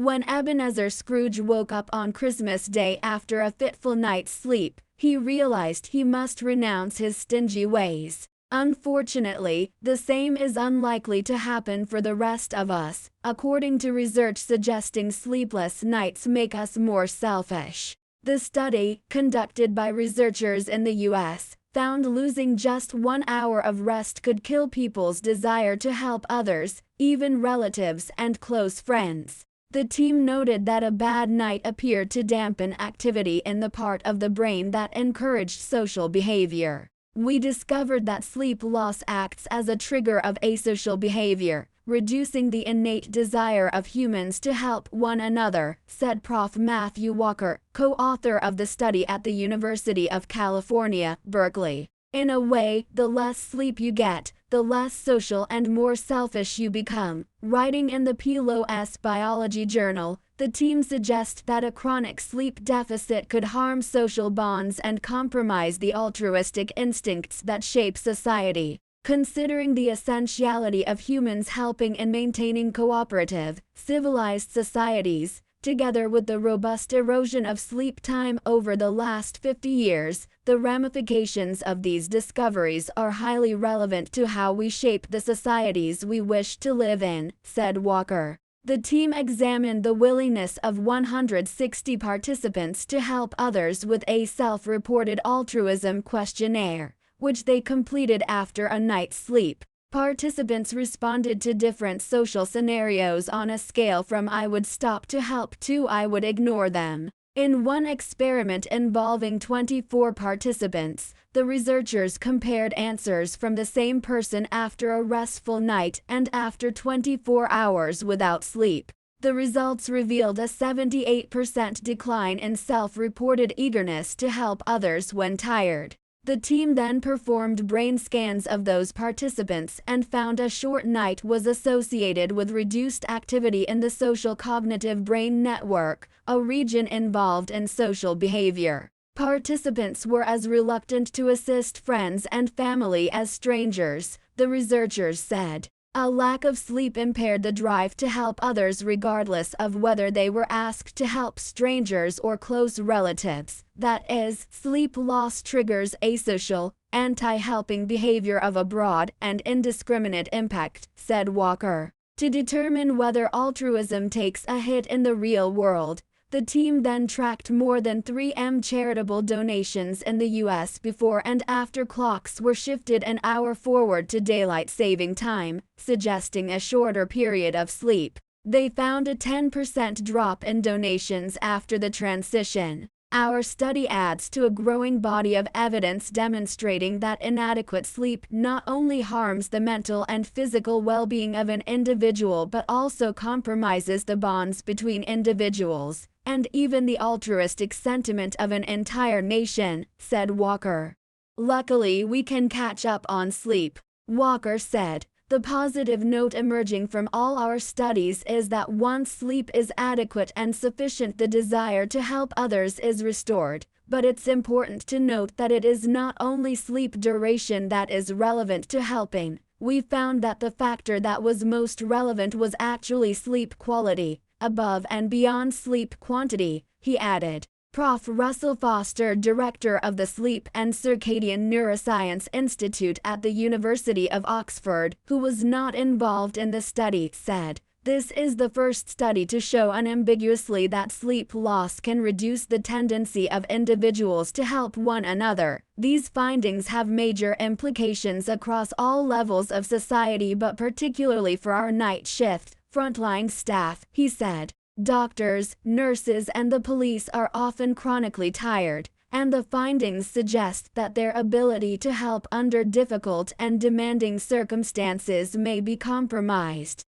When Ebenezer Scrooge woke up on Christmas Day after a fitful night's sleep, he realized he must renounce his stingy ways. Unfortunately, the same is unlikely to happen for the rest of us, according to research suggesting sleepless nights make us more selfish. The study, conducted by researchers in the U.S., found losing just 1 hour of rest could kill people's desire to help others, even relatives and close friends. The team noted that a bad night appeared to dampen activity in the part of the brain that encouraged social behavior. We discovered that sleep loss acts as a trigger of asocial behavior, reducing the innate desire of humans to help one another, said Prof. Matthew Walker, co-author of the study at the University of California, Berkeley. In a way, the less sleep you get, the less social and more selfish you become. Writing in the PLOS Biology Journal, the team suggests that a chronic sleep deficit could harm social bonds and compromise the altruistic instincts that shape society. Considering the essentiality of humans helping and maintaining cooperative, civilized societies, together with the robust erosion of sleep time over the last 50 years, the ramifications of these discoveries are highly relevant to how we shape the societies we wish to live in, said Walker. The team examined the willingness of 160 participants to help others with a self-reported altruism questionnaire, which they completed after a night's sleep. Participants responded to different social scenarios on a scale from "I would stop" to "help" to "I would ignore them." In one experiment involving 24 participants, the researchers compared answers from the same person after a restful night and after 24 hours without sleep. The results revealed a 78% decline in self-reported eagerness to help others when tired. The team then performed brain scans of those participants and found a short night was associated with reduced activity in the social cognitive brain network, a region involved in social behavior. Participants were as reluctant to assist friends and family as strangers, the researchers said. A lack of sleep impaired the drive to help others regardless of whether they were asked to help strangers or close relatives. That is, sleep loss triggers asocial, anti-helping behavior of a broad and indiscriminate impact, said Walker. To determine whether altruism takes a hit in the real world, the team then tracked more than 3M charitable donations in the U.S. before and after clocks were shifted an hour forward to daylight saving time, suggesting a shorter period of sleep. They found a 10% drop in donations after the transition. Our study adds to a growing body of evidence demonstrating that inadequate sleep not only harms the mental and physical well-being of an individual but also compromises the bonds between individuals, and even the altruistic sentiment of an entire nation, said Walker. Luckily, we can catch up on sleep, Walker said. The positive note emerging from all our studies is that once sleep is adequate and sufficient, the desire to help others is restored. But it's important to note that it is not only sleep duration that is relevant to helping. We found that the factor that was most relevant was actually sleep quality, above and beyond sleep quantity, he added. Prof. Russell Foster, director of the Sleep and Circadian Neuroscience Institute at the University of Oxford, who was not involved in the study, said, "This is the first study to show unambiguously that sleep loss can reduce the tendency of individuals to help one another. These findings have major implications across all levels of society but particularly for our night shift, frontline staff," he said. Doctors, nurses, and the police are often chronically tired, and the findings suggest that their ability to help under difficult and demanding circumstances may be compromised.